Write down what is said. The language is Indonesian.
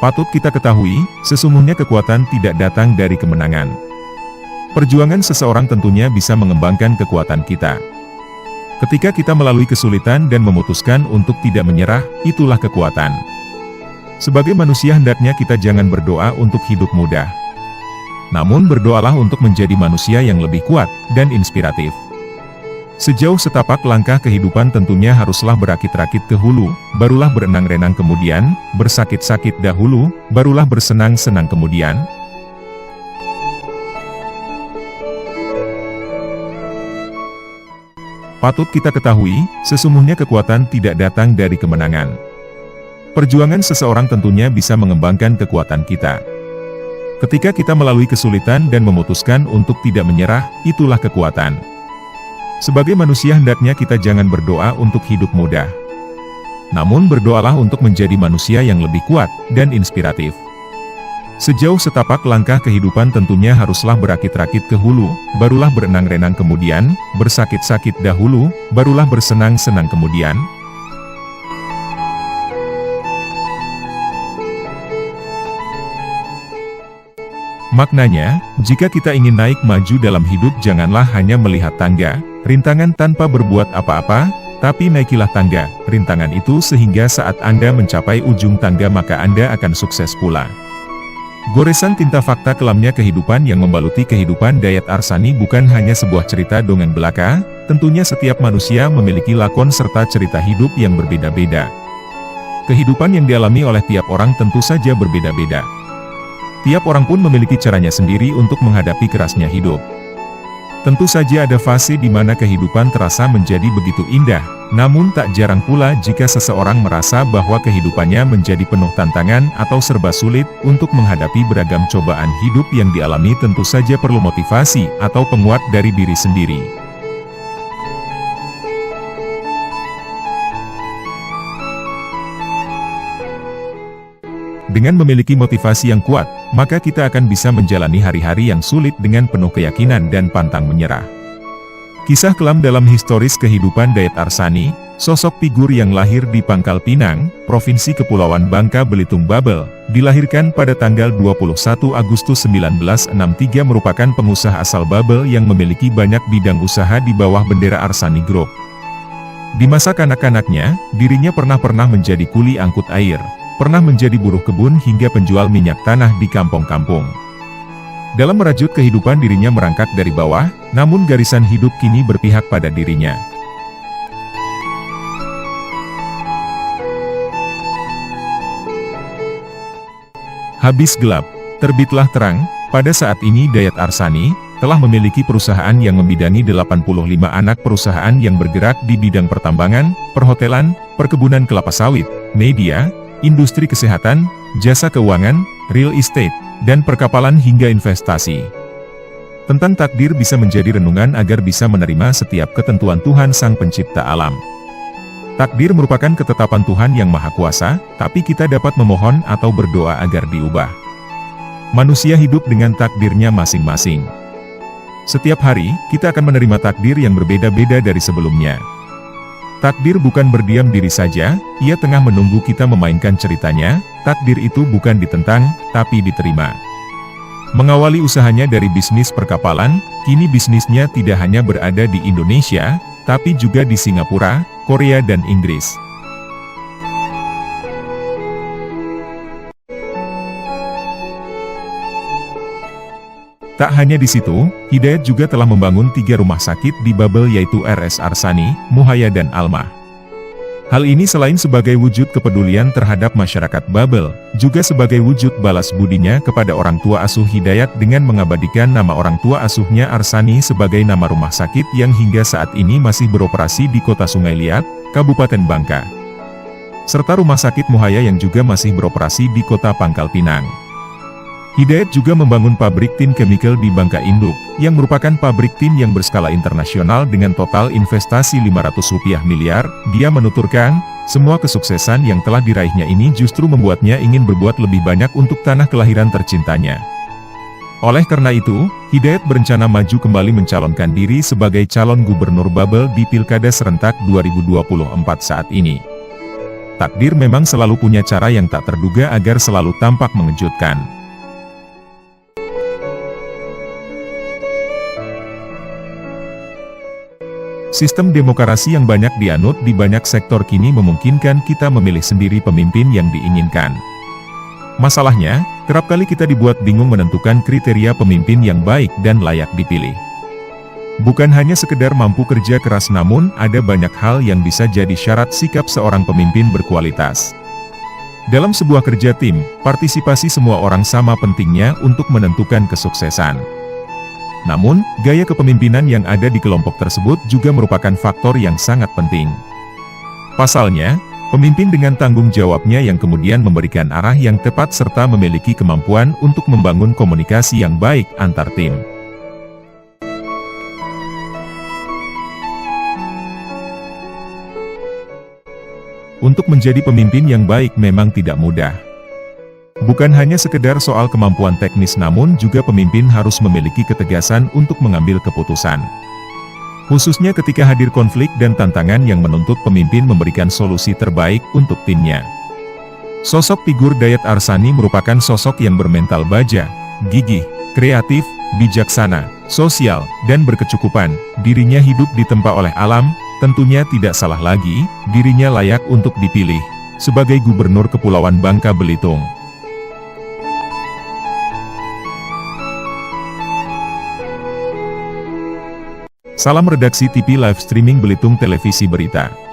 Patut kita ketahui, sesungguhnya kekuatan tidak datang dari kemenangan. Perjuangan seseorang tentunya bisa mengembangkan kekuatan kita. Ketika kita melalui kesulitan dan memutuskan untuk tidak menyerah, itulah kekuatan. Sebagai manusia hendaknya kita jangan berdoa untuk hidup mudah. Namun berdoalah untuk menjadi manusia yang lebih kuat dan inspiratif. Sejauh setapak langkah kehidupan tentunya haruslah berakit-rakit ke hulu, barulah berenang-renang kemudian, bersakit-sakit dahulu, barulah bersenang-senang kemudian. Patut kita ketahui, sesungguhnya kekuatan tidak datang dari kemenangan. Perjuangan seseorang tentunya bisa mengembangkan kekuatan kita. Ketika kita melalui kesulitan dan memutuskan untuk tidak menyerah, itulah kekuatan. Sebagai manusia hendaknya kita jangan berdoa untuk hidup mudah. Namun berdoalah untuk menjadi manusia yang lebih kuat dan inspiratif. Sejauh setapak langkah kehidupan tentunya haruslah berakit-rakit ke hulu, barulah berenang-renang kemudian, bersakit-sakit dahulu, barulah bersenang-senang kemudian. Maknanya, jika kita ingin naik maju dalam hidup janganlah hanya melihat tangga, rintangan tanpa berbuat apa-apa, tapi naikilah tangga, rintangan itu sehingga saat Anda mencapai ujung tangga maka Anda akan sukses pula. Goresan tinta fakta kelamnya kehidupan yang membaluti kehidupan Dayat Arsani bukan hanya sebuah cerita dongeng belaka, tentunya setiap manusia memiliki lakon serta cerita hidup yang berbeda-beda. Kehidupan yang dialami oleh tiap orang tentu saja berbeda-beda. Tiap orang pun memiliki caranya sendiri untuk menghadapi kerasnya hidup. Tentu saja ada fase di mana kehidupan terasa menjadi begitu indah, namun tak jarang pula jika seseorang merasa bahwa kehidupannya menjadi penuh tantangan atau serba sulit. Untuk menghadapi beragam cobaan hidup yang dialami tentu saja perlu motivasi atau penguat dari diri sendiri. Dengan memiliki motivasi yang kuat, maka kita akan bisa menjalani hari-hari yang sulit dengan penuh keyakinan dan pantang menyerah. Kisah kelam dalam historis kehidupan Dayat Arsani, sosok figur yang lahir di Pangkal Pinang, Provinsi Kepulauan Bangka Belitung Babel, dilahirkan pada tanggal 21 Agustus 1963 merupakan pengusaha asal Babel yang memiliki banyak bidang usaha di bawah bendera Arsani Group. Di masa kanak-kanaknya, dirinya pernah menjadi kuli angkut air, pernah menjadi buruh kebun hingga penjual minyak tanah di kampung-kampung. Dalam merajut kehidupan dirinya merangkak dari bawah, namun garisan hidup kini berpihak pada dirinya. Habis gelap, terbitlah terang. Pada saat ini Dayat Arsani telah memiliki perusahaan yang membidangi 85 anak perusahaan yang bergerak di bidang pertambangan, perhotelan, perkebunan kelapa sawit, media, industri kesehatan, jasa keuangan, real estate, dan perkapalan hingga investasi. Tentang takdir bisa menjadi renungan agar bisa menerima setiap ketentuan Tuhan Sang Pencipta Alam. Takdir merupakan ketetapan Tuhan yang Maha Kuasa, tapi kita dapat memohon atau berdoa agar diubah. Manusia hidup dengan takdirnya masing-masing. Setiap hari, kita akan menerima takdir yang berbeda-beda dari sebelumnya. Takdir bukan berdiam diri saja, ia tengah menunggu kita memainkan ceritanya. Takdir itu bukan ditentang, tapi diterima. Mengawali usahanya dari bisnis perkapalan, kini bisnisnya tidak hanya berada di Indonesia, tapi juga di Singapura, Korea dan Inggris. Tak hanya di situ, Hidayat juga telah membangun 3 rumah sakit di Babel yaitu RS Arsani, Muhaya dan Almah. Hal ini selain sebagai wujud kepedulian terhadap masyarakat Babel, juga sebagai wujud balas budinya kepada orang tua asuh Hidayat dengan mengabadikan nama orang tua asuhnya Arsani sebagai nama rumah sakit yang hingga saat ini masih beroperasi di Kota Sungai Liat, Kabupaten Bangka. Serta rumah sakit Muhaya yang juga masih beroperasi di Kota Pangkal Pinang. Hidayat juga membangun pabrik tin chemical di Bangka Induk, yang merupakan pabrik tin yang berskala internasional dengan total investasi Rp500 miliar. Dia menuturkan, semua kesuksesan yang telah diraihnya ini justru membuatnya ingin berbuat lebih banyak untuk tanah kelahiran tercintanya. Oleh karena itu, Hidayat berencana maju kembali mencalonkan diri sebagai calon gubernur Babel di Pilkada Serentak 2024 saat ini. Takdir memang selalu punya cara yang tak terduga agar selalu tampak mengejutkan. Sistem demokrasi yang banyak dianut di banyak sektor kini memungkinkan kita memilih sendiri pemimpin yang diinginkan. Masalahnya, kerap kali kita dibuat bingung menentukan kriteria pemimpin yang baik dan layak dipilih. Bukan hanya sekedar mampu kerja keras, namun ada banyak hal yang bisa jadi syarat sikap seorang pemimpin berkualitas. Dalam sebuah kerja tim, partisipasi semua orang sama pentingnya untuk menentukan kesuksesan. Namun, gaya kepemimpinan yang ada di kelompok tersebut juga merupakan faktor yang sangat penting. Pasalnya, pemimpin dengan tanggung jawabnya yang kemudian memberikan arah yang tepat serta memiliki kemampuan untuk membangun komunikasi yang baik antar tim. Untuk menjadi pemimpin yang baik memang tidak mudah. Bukan hanya sekedar soal kemampuan teknis, namun juga pemimpin harus memiliki ketegasan untuk mengambil keputusan. Khususnya ketika hadir konflik dan tantangan yang menuntut pemimpin memberikan solusi terbaik untuk timnya. Sosok figur Dayat Arsani merupakan sosok yang bermental baja, gigih, kreatif, bijaksana, sosial, dan berkecukupan. Dirinya hidup ditempa oleh alam, tentunya tidak salah lagi, dirinya layak untuk dipilih sebagai Gubernur Kepulauan Bangka Belitung. Salam redaksi TV Live Streaming Belitung Televisi Berita.